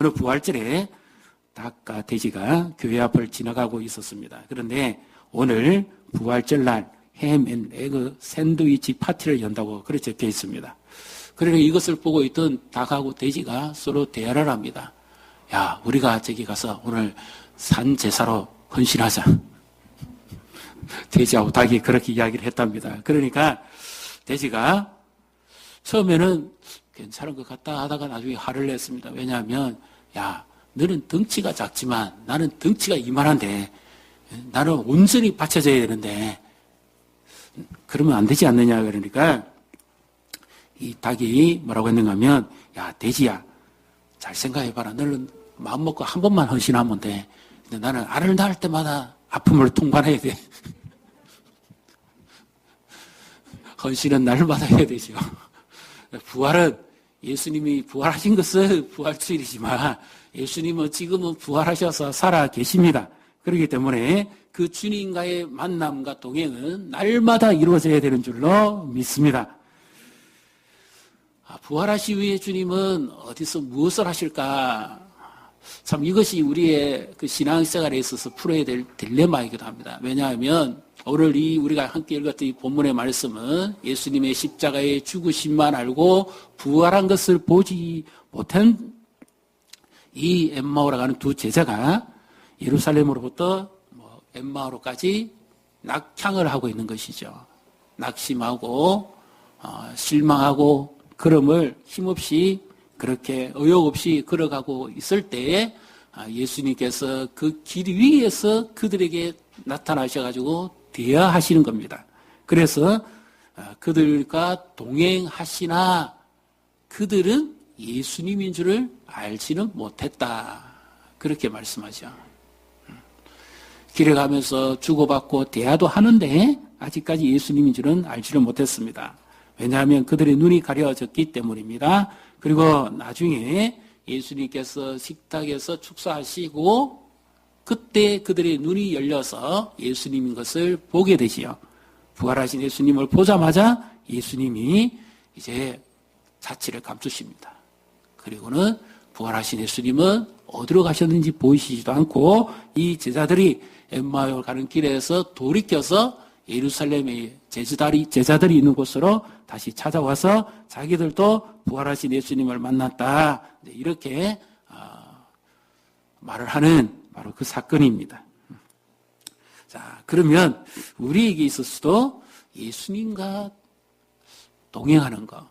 어느 부활절에 닭과 돼지가 교회 앞을 지나가고 있었습니다. 그런데 오늘 부활절날 햄 앤 에그 샌드위치 파티를 연다고 그렇게 적혀 있습니다. 그러니까 이것을 보고 있던 닭하고 돼지가 서로 대화를 합니다. 야, 우리가 저기 가서 오늘 산 제사로 헌신하자. 돼지하고 닭이 그렇게 이야기를 했답니다. 그러니까 돼지가 처음에는 괜찮은 것 같다 하다가 나중에 화를 냈습니다. 왜냐하면 야, 너는 덩치가 작지만 나는 덩치가 이만한데 나는 온전히 받쳐져야 되는데 그러면 안 되지 않느냐. 그러니까 이 닭이 뭐라고 했는가 하면 야, 돼지야, 잘 생각해봐라. 너는 마음 먹고 한 번만 헌신하면 돼. 근데 나는 알을 낳을 때마다 아픔을 통과해야 돼. 헌신은 날마다 해야 되죠. 부활은 예수님이 부활하신 것은 부활주일이지만 예수님은 지금은 부활하셔서 살아 계십니다. 그렇기 때문에 그 주님과의 만남과 동행은 날마다 이루어져야 되는 줄로 믿습니다. 부활하시 후에 주님은 어디서 무엇을 하실까? 참 이것이 우리의 그 신앙생활에 있어서 풀어야 될 딜레마이기도 합니다. 왜냐하면 오늘 우리가 함께 읽었던 이 본문의 말씀은 예수님의 십자가의 죽으심만 알고 부활한 것을 보지 못한 이 엠마오라 가는 두 제자가 예루살렘으로부터 엠마오로까지 낙향을 하고 있는 것이죠. 낙심하고 실망하고 걸음을 힘없이 그렇게 의욕 없이 걸어가고 있을 때에 예수님께서 그 길 위에서 그들에게 나타나셔가지고 대화하시는 겁니다. 그래서 그들과 동행하시나 그들은 예수님인 줄을 알지는 못했다. 그렇게 말씀하죠. 길에 가면서 주고받고 대화도 하는데 아직까지 예수님인 줄은 알지를 못했습니다. 왜냐하면 그들의 눈이 가려졌기 때문입니다. 그리고 나중에 예수님께서 식탁에서 축사하시고 그때 그들의 눈이 열려서 예수님인 것을 보게 되지요. 부활하신 예수님을 보자마자 예수님이 이제 자취를 감추십니다. 그리고는 부활하신 예수님은 어디로 가셨는지 보이시지도 않고 이 제자들이 엠마오를 가는 길에서 돌이켜서 예루살렘의 제자들이 있는 곳으로 다시 찾아와서 자기들도 부활하신 예수님을 만났다. 이렇게 말을 하는 바로 그 사건입니다. 자, 그러면 우리에게 있어서도 예수님과 동행하는 것,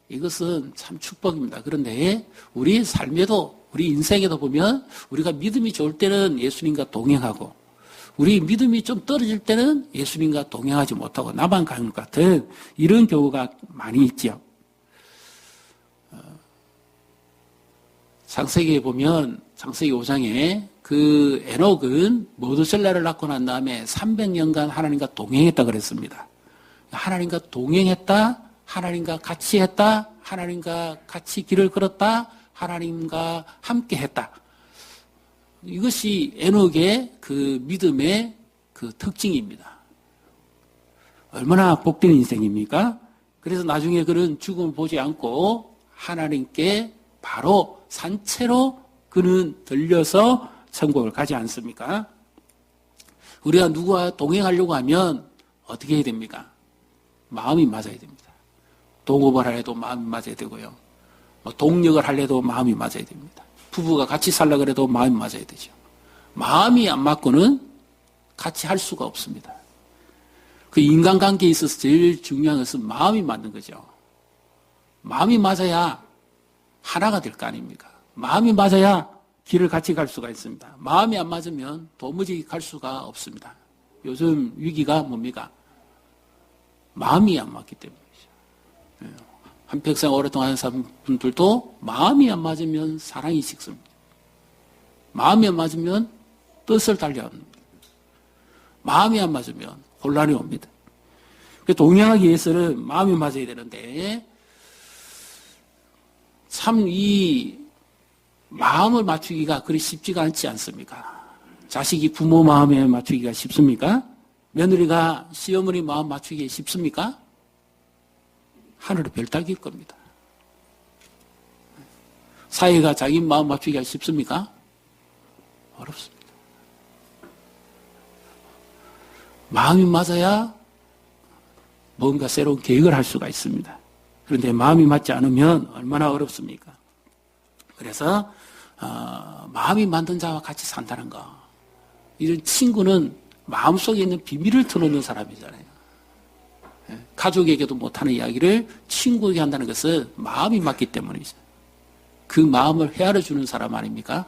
이것은 참 축복입니다. 그런데 우리의 삶에도, 우리 인생에도 보면 우리가 믿음이 좋을 때는 예수님과 동행하고 우리 믿음이 좀 떨어질 때는 예수님과 동행하지 못하고 나만 가는 것 같은 이런 경우가 많이 있죠. 창세기에 보면 창세기 5장에 그 에녹은 모두셀라를 낳고 난 다음에 300년간 하나님과 동행했다 그랬습니다. 하나님과 동행했다, 하나님과 같이 했다, 하나님과 같이 길을 걸었다, 하나님과 함께 했다. 이것이 에녹의 그 믿음의 그 특징입니다. 얼마나 복된 인생입니까? 그래서 나중에 그는 죽음을 보지 않고 하나님께 바로 산채로 그는 들려서 천국을 가지 않습니까? 우리가 누구와 동행하려고 하면 어떻게 해야 됩니까? 마음이 맞아야 됩니다. 동업을 하려도 마음이 맞아야 되고요. 동력을 하려도 마음이 맞아야 됩니다. 부부가 같이 살려고 해도 마음이 맞아야 되죠. 마음이 안 맞고는 같이 할 수가 없습니다. 그 인간관계에 있어서 제일 중요한 것은 마음이 맞는 거죠. 마음이 맞아야 하나가 될 거 아닙니까? 마음이 맞아야 길을 같이 갈 수가 있습니다. 마음이 안 맞으면 도무지 갈 수가 없습니다. 요즘 위기가 뭡니까? 마음이 안 맞기 때문이죠. 한평생 오랫동안 산 분들도 마음이 안 맞으면 사랑이 식습니다. 마음이 안 맞으면 뜻을 달리합니다. 마음이 안 맞으면 혼란이 옵니다. 동행하기 위해서는 마음이 맞아야 되는데 참 이 마음을 맞추기가 그리 쉽지가 않지 않습니까? 자식이 부모 마음에 맞추기가 쉽습니까? 며느리가 시어머니 마음 맞추기 쉽습니까? 하늘의 별 따기일 겁니다. 사회가 자기 마음 맞추기가 쉽습니까? 어렵습니다. 마음이 맞아야 뭔가 새로운 계획을 할 수가 있습니다. 그런데 마음이 맞지 않으면 얼마나 어렵습니까? 그래서 마음이 맞는 자와 같이 산다는 거. 이런 친구는 마음속에 있는 비밀을 털어놓는 사람이잖아요. 가족에게도 못하는 이야기를 친구에게 한다는 것은 마음이 맞기 때문이죠. 그 마음을 헤아려주는 사람 아닙니까?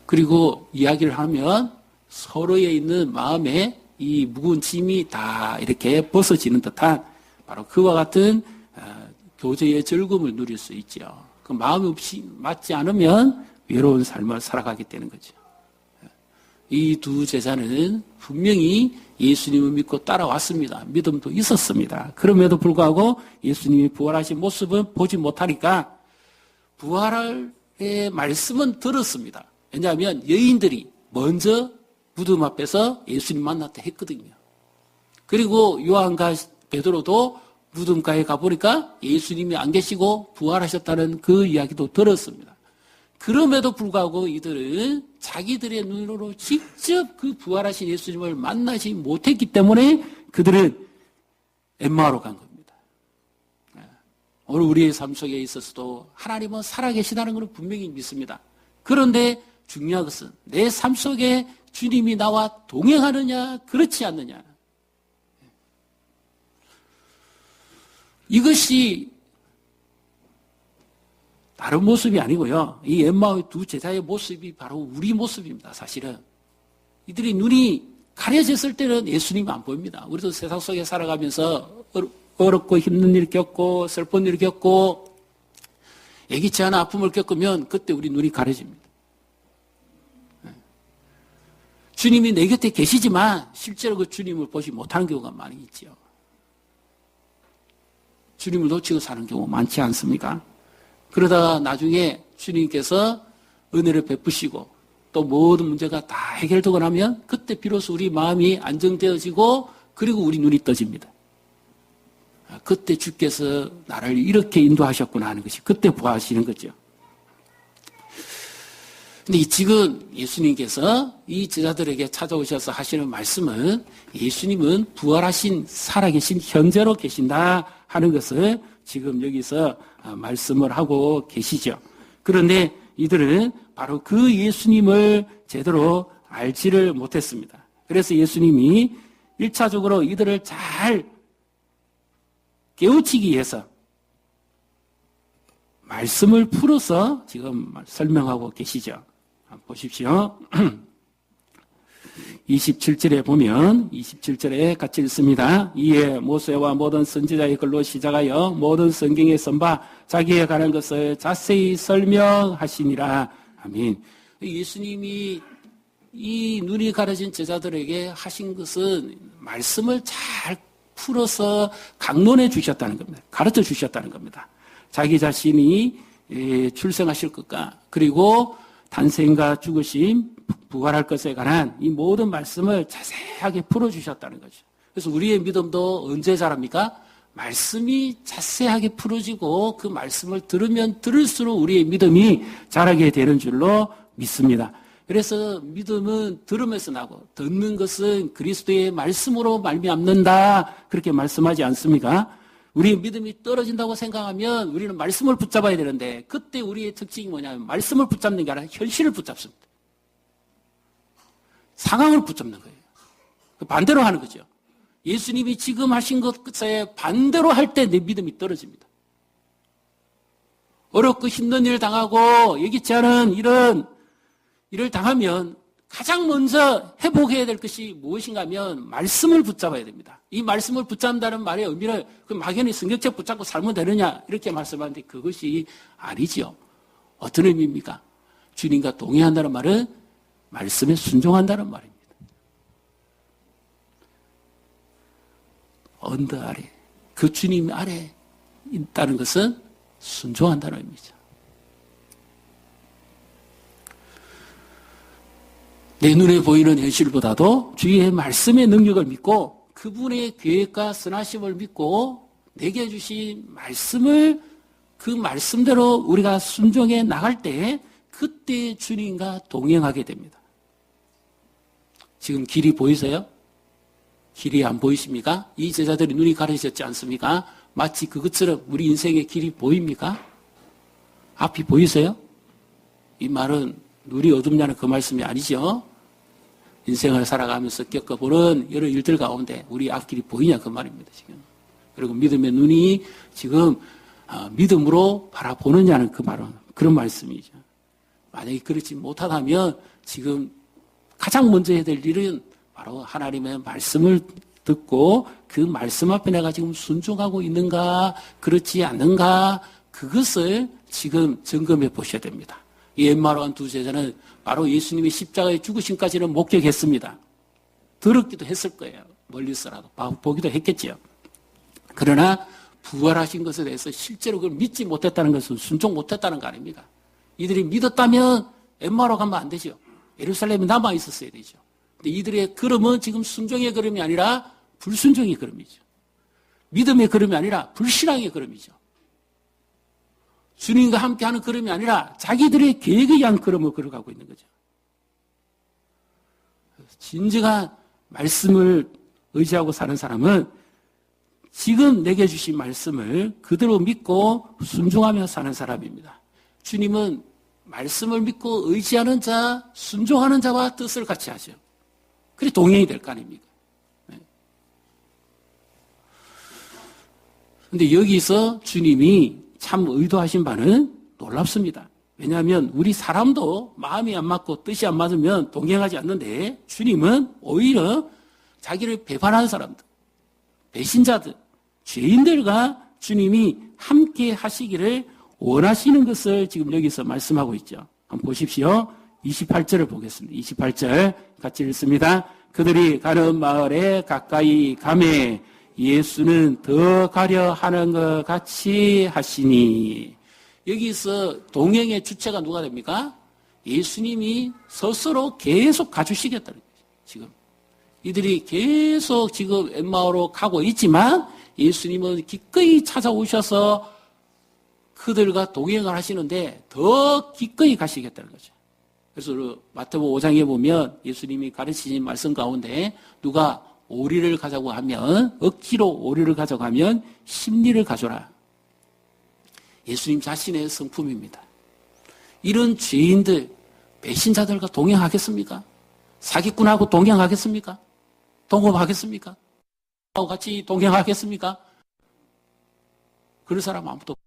그리고 이야기를 하면 서로에 있는 마음에 이 무거운 짐이 다 이렇게 벗어지는 듯한 바로 그와 같은 교제의 즐거움을 누릴 수 있죠. 그 마음이 없이 맞지 않으면 외로운 삶을 살아가게 되는 거죠. 이 두 제자는 분명히 예수님을 믿고 따라왔습니다. 믿음도 있었습니다. 그럼에도 불구하고 예수님이 부활하신 모습은 보지 못하니까 부활의 말씀은 들었습니다. 왜냐하면 여인들이 먼저 무덤 앞에서 예수님 만났다 했거든요. 그리고 요한과 베드로도 무덤가에 가보니까 예수님이 안 계시고 부활하셨다는 그 이야기도 들었습니다. 그럼에도 불구하고 이들은 자기들의 눈으로 직접 그 부활하신 예수님을 만나지 못했기 때문에 그들은 엠마오로 간 겁니다. 오늘 우리의 삶 속에 있어서도 하나님은 살아계시다는 것을 분명히 믿습니다. 그런데 중요한 것은 내 삶 속에 주님이 나와 동행하느냐 그렇지 않느냐. 이것이 다른 모습이 아니고요. 이 엠마오의 두 제자의 모습이 바로 우리 모습입니다. 사실은 이들이 눈이 가려졌을 때는 예수님이 안 보입니다. 우리도 세상 속에 살아가면서 어렵고 힘든 일 겪고 슬픈 일 겪고 예기치 않은 아픔을 겪으면 그때 우리 눈이 가려집니다. 주님이 내 곁에 계시지만 실제로 그 주님을 보지 못하는 경우가 많이 있죠. 주님을 놓치고 사는 경우 많지 않습니까? 그러다가 나중에 주님께서 은혜를 베푸시고 또 모든 문제가 다 해결되고 나면 그때 비로소 우리 마음이 안정되어지고 그리고 우리 눈이 떠집니다. 그때 주께서 나를 이렇게 인도하셨구나 하는 것이 그때 보아하시는 거죠. 근데 지금 예수님께서 이 제자들에게 찾아오셔서 하시는 말씀은 예수님은 부활하신 살아계신 현재로 계신다 하는 것을 지금 여기서 말씀을 하고 계시죠. 그런데 이들은 바로 그 예수님을 제대로 알지를 못했습니다. 그래서 예수님이 1차적으로 이들을 잘 깨우치기 위해서 말씀을 풀어서 지금 설명하고 계시죠. 보십시오. 27절에 보면 27절에 같이 읽습니다. 이에 모세와 모든 선지자의 글로 시작하여 모든 성경에 쓴 바 자기에 관한 것을 자세히 설명하시니라. 아멘. 예수님이 이 눈이 가려진 제자들에게 하신 것은 말씀을 잘 풀어서 강론해 주셨다는 겁니다. 가르쳐 주셨다는 겁니다. 자기 자신이 출생하실 것과 그리고 탄생과 죽으심, 부활할 것에 관한 이 모든 말씀을 자세하게 풀어주셨다는 거죠. 그래서 우리의 믿음도 언제 자랍니까? 말씀이 자세하게 풀어지고 그 말씀을 들으면 들을수록 우리의 믿음이 자라게 되는 줄로 믿습니다. 그래서 믿음은 들으면서 나고 듣는 것은 그리스도의 말씀으로 말미암는다 그렇게 말씀하지 않습니까? 우리의 믿음이 떨어진다고 생각하면 우리는 말씀을 붙잡아야 되는데 그때 우리의 특징이 뭐냐면 말씀을 붙잡는 게 아니라 현실을 붙잡습니다. 상황을 붙잡는 거예요. 반대로 하는 거죠. 예수님이 지금 하신 것에 반대로 할 때 내 믿음이 떨어집니다. 어렵고 힘든 일을 당하고 예기치 않은 이런 일을 당하면 가장 먼저 회복해야 될 것이 무엇인가 하면 말씀을 붙잡아야 됩니다. 이 말씀을 붙잡는다는 말의 의미를 그 막연히 성경책 붙잡고 살면 되느냐 이렇게 말씀하는데 그것이 아니지요. 어떤 의미입니까? 주님과 동의한다는 말은 말씀에 순종한다는 말입니다. 언더 아래, 그 주님 아래 있다는 것은 순종한다는 의미죠. 내 눈에 보이는 현실보다도 주의 말씀의 능력을 믿고 그분의 계획과 선하심을 믿고 내게 주신 말씀을 그 말씀대로 우리가 순종해 나갈 때 그때 주님과 동행하게 됩니다. 지금 길이 보이세요? 길이 안 보이십니까? 이 제자들이 눈이 가려졌지 않습니까? 마치 그것처럼 우리 인생의 길이 보입니까? 앞이 보이세요? 이 말은 눈이 어둡냐는 그 말씀이 아니죠. 인생을 살아가면서 겪어보는 여러 일들 가운데 우리 앞길이 보이냐 그 말입니다. 지금. 그리고 믿음의 눈이 지금 믿음으로 바라보느냐는 그 말은 그런 말씀이죠. 만약에 그렇지 못하다면 지금 가장 먼저 해야 될 일은 바로 하나님의 말씀을 듣고 그 말씀 앞에 내가 지금 순종하고 있는가 그렇지 않는가 그것을 지금 점검해 보셔야 됩니다. 이 엠마오한 두 제자는 바로 예수님이 십자가에 죽으심까지는 목격했습니다. 들었기도 했을 거예요. 멀리서라도 보기도 했겠죠. 그러나 부활하신 것에 대해서 실제로 그걸 믿지 못했다는 것은 순종 못했다는 거 아닙니까? 이들이 믿었다면 엠마오로 가면 안 되죠. 예루살렘에 남아 있었어야 되죠. 근데 이들의 걸음은 지금 순종의 걸음이 아니라 불순종의 걸음이죠. 믿음의 걸음이 아니라 불신앙의 걸음이죠. 주님과 함께하는 걸음이 아니라 자기들의 계획에 의한 걸음을 걸어가고 있는 거죠. 진정한 말씀을 의지하고 사는 사람은 지금 내게 주신 말씀을 그대로 믿고 순종하며 사는 사람입니다. 주님은 말씀을 믿고 의지하는 자, 순종하는 자와 뜻을 같이 하죠. 그래 동행이 될 거 아닙니까? 그런데 여기서 주님이 참 의도하신 바는 놀랍습니다. 왜냐하면 우리 사람도 마음이 안 맞고 뜻이 안 맞으면 동행하지 않는데 주님은 오히려 자기를 배반하는 사람들, 배신자들, 죄인들과 주님이 함께 하시기를 원하시는 것을 지금 여기서 말씀하고 있죠. 한번 보십시오. 28절을 보겠습니다. 28절 같이 읽습니다. 그들이 가는 마을에 가까이 가매 예수는 더 가려 하는 것 같이 하시니. 여기서 동행의 주체가 누가 됩니까? 예수님이 스스로 계속 가주시겠다는 거죠. 지금 이들이 계속 지금 엠마오로 가고 있지만 예수님은 기꺼이 찾아오셔서 그들과 동행을 하시는데 더 기꺼이 가시겠다는 거죠. 그래서 마태복음 5장에 보면 예수님이 가르치신 말씀 가운데 누가 오리를 가자고 하면 억지로 오리를 가져가면 십리를 가져라. 예수님 자신의 성품입니다. 이런 죄인들, 배신자들과 동행하겠습니까? 사기꾼하고 동행하겠습니까? 동업하겠습니까? 하고 같이 동행하겠습니까? 그런 사람 아무도 없어요.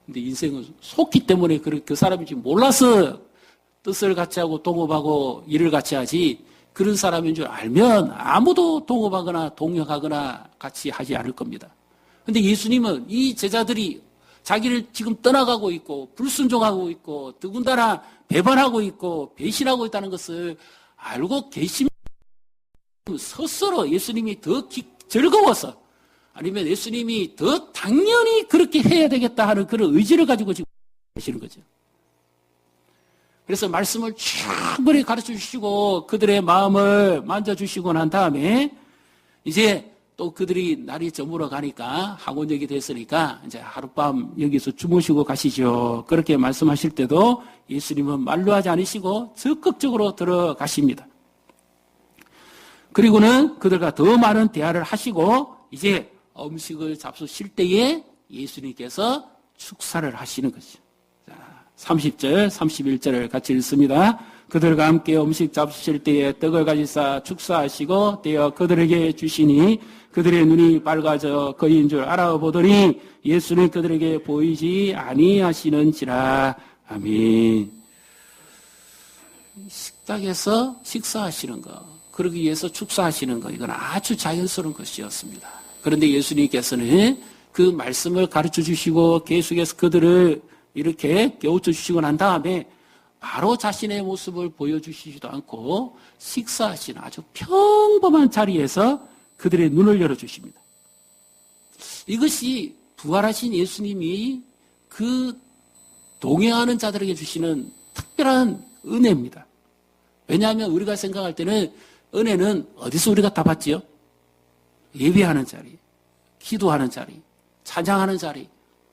근데 인생은 속기 때문에 그 사람이 지금 몰라서 뜻을 같이 하고 동업하고 일을 같이 하지 그런 사람인 줄 알면 아무도 동업하거나 동역하거나 같이 하지 않을 겁니다. 그런데 예수님은 이 제자들이 자기를 지금 떠나가고 있고 불순종하고 있고 더군다나 배반하고 있고 배신하고 있다는 것을 알고 계시면 스스로 예수님이 더 즐거워서 아니면 예수님이 더 당연히 그렇게 해야 되겠다 하는 그런 의지를 가지고 지금 계시는 거죠. 그래서 말씀을 충분히 가르쳐 주시고 그들의 마음을 만져주시고 난 다음에 이제 또 그들이 날이 저물어 가니까 학원역이 됐으니까 이제 하룻밤 여기서 주무시고 가시죠. 그렇게 말씀하실 때도 예수님은 말로 하지 않으시고 적극적으로 들어가십니다. 그리고는 그들과 더 많은 대화를 하시고 이제 음식을 잡수실 때에 예수님께서 축사를 하시는 것이죠. 30절, 31절을 같이 읽습니다. 그들과 함께 음식 잡수실 때에 떡을 가지사 축사하시고 떼어 그들에게 주시니 그들의 눈이 밝아져 그인 줄 알아보더니 예수는 그들에게 보이지 아니하시는지라. 아멘. 식탁에서 식사하시는 것, 그러기 위해서 축사하시는 것, 이건 아주 자연스러운 것이었습니다. 그런데 예수님께서는 그 말씀을 가르쳐 주시고 계속해서 그들을 이렇게 깨우쳐 주시고 난 다음에 바로 자신의 모습을 보여주시지도 않고 식사하시는 아주 평범한 자리에서 그들의 눈을 열어주십니다. 이것이 부활하신 예수님이 그 동행하는 자들에게 주시는 특별한 은혜입니다. 왜냐하면 우리가 생각할 때는 은혜는 어디서 우리가 다 받지요? 예배하는 자리, 기도하는 자리, 찬양하는 자리,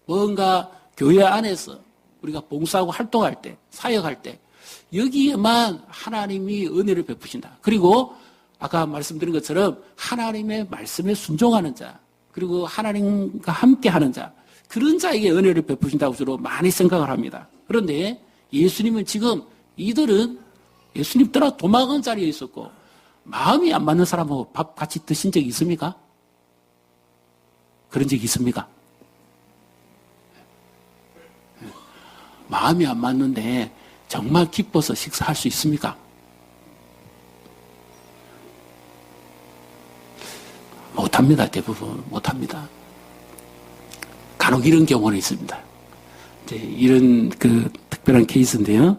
뭔가 교회 안에서 우리가 봉사하고 활동할 때, 사역할 때 여기에만 하나님이 은혜를 베푸신다. 그리고 아까 말씀드린 것처럼 하나님의 말씀에 순종하는 자, 그리고 하나님과 함께하는 자, 그런 자에게 은혜를 베푸신다고 주로 많이 생각을 합니다. 그런데 예수님은 지금 이들은 예수님 떠나 도망간 자리에 있었고 마음이 안 맞는 사람하고 밥 같이 드신 적이 있습니까? 그런 적이 있습니까? 마음이 안 맞는데 정말 기뻐서 식사할 수 있습니까? 못합니다. 대부분 못합니다. 간혹 이런 경우는 있습니다. 이제 이런 특별한 케이스인데요.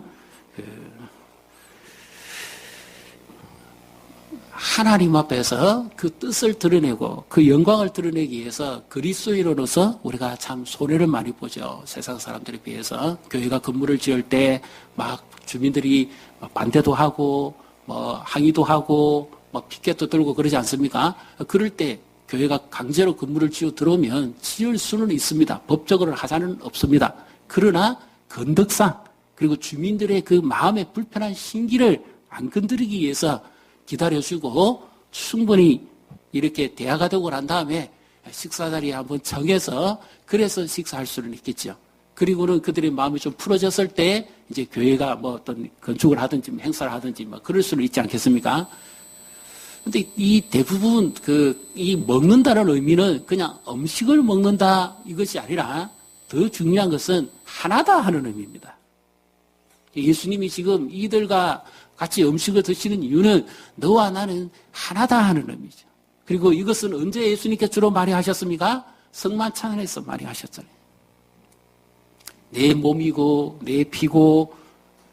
하나님 앞에서 그 뜻을 드러내고 그 영광을 드러내기 위해서 그리스도인으로서 우리가 참 손해를 많이 보죠. 세상 사람들에 비해서. 교회가 건물을 지을 때 막 주민들이 반대도 하고 항의도 하고 피켓도 들고 그러지 않습니까? 그럴 때 교회가 강제로 건물을 지어 들어오면 지을 수는 있습니다. 법적으로 하자는 없습니다. 그러나 건덕상 그리고 주민들의 그 마음의 불편한 심기를 안 건드리기 위해서 기다려주고 충분히 이렇게 대화가 되고 난 다음에 식사 자리에 한번 정해서 그래서 식사할 수는 있겠죠. 그리고는 그들의 마음이 좀 풀어졌을 때 이제 교회가 어떤 건축을 하든지 행사를 하든지 그럴 수는 있지 않겠습니까? 근데 이 대부분 이 먹는다는 의미는 그냥 음식을 먹는다 이것이 아니라 더 중요한 것은 하나다 하는 의미입니다. 예수님이 지금 이들과 같이 음식을 드시는 이유는 너와 나는 하나다 하는 의미죠. 그리고 이것은 언제 예수님께 주로 많이 하셨습니까? 성만찬에서 많이 하셨잖아요. 내 몸이고 내 피고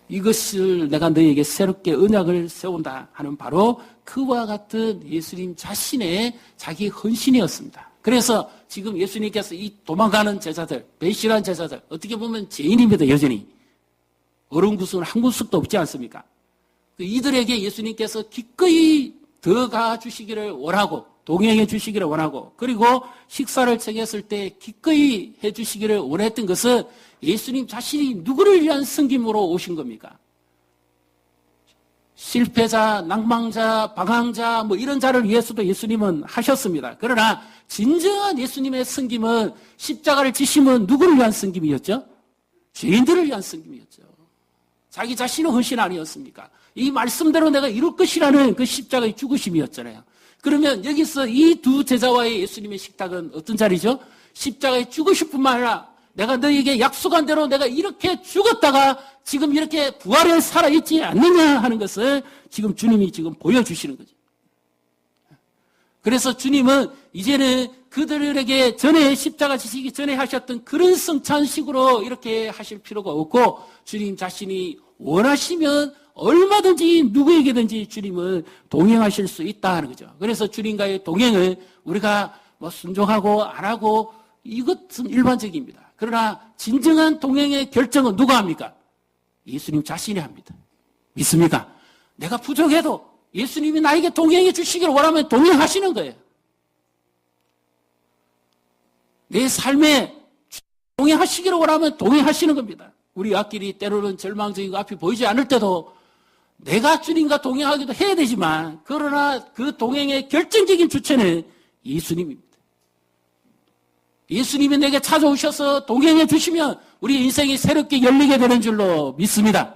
이것을 내가 너에게 새롭게 언약을 세운다 하는 바로 그와 같은 예수님 자신의 자기 헌신이었습니다. 그래서 지금 예수님께서 이 도망가는 제자들, 배신한 제자들, 어떻게 보면 죄인입니다, 여전히. 어른구슬 한 구석도 없지 않습니까? 이들에게 예수님께서 기꺼이 더 가주시기를 원하고 동행해 주시기를 원하고 그리고 식사를 청했을 때 기꺼이 해 주시기를 원했던 것은 예수님 자신이 누구를 위한 섬김으로 오신 겁니까? 실패자, 낭망자, 방황자 이런 자를 위해서도 예수님은 하셨습니다. 그러나 진정한 예수님의 섬김은 십자가를 지심은 누구를 위한 섬김이었죠? 죄인들을 위한 섬김이었죠. 자기 자신의 헌신 아니었습니까? 이 말씀대로 내가 이룰 것이라는 그 십자가의 죽으심이었잖아요. 그러면 여기서 이 두 제자와의 예수님의 식탁은 어떤 자리죠? 십자가의 죽으심뿐만 아니라 내가 너에게 약속한 대로 내가 이렇게 죽었다가 지금 이렇게 부활해 살아있지 않느냐 하는 것을 지금 주님이 지금 보여주시는 거죠. 그래서 주님은 이제는 그들에게 전에 십자가 지시기 전에 하셨던 그런 성찬식으로 이렇게 하실 필요가 없고 주님 자신이 원하시면 얼마든지 누구에게든지 주님은 동행하실 수 있다 하는 거죠. 그래서 주님과의 동행을 우리가 순종하고 안 하고 이것은 일반적입니다. 그러나 진정한 동행의 결정은 누가 합니까? 예수님 자신이 합니다. 믿습니까? 내가 부족해도 예수님이 나에게 동행해 주시기를 원하면 동행하시는 거예요. 내 삶에 동행하시기를 원하면 동행하시는 겁니다. 우리 앞길이 때로는 절망적이고 앞이 보이지 않을 때도 내가 주님과 동행하기도 해야 되지만 그러나 그 동행의 결정적인 주체는 예수님입니다. 예수님이 내게 찾아오셔서 동행해 주시면 우리 인생이 새롭게 열리게 되는 줄로 믿습니다.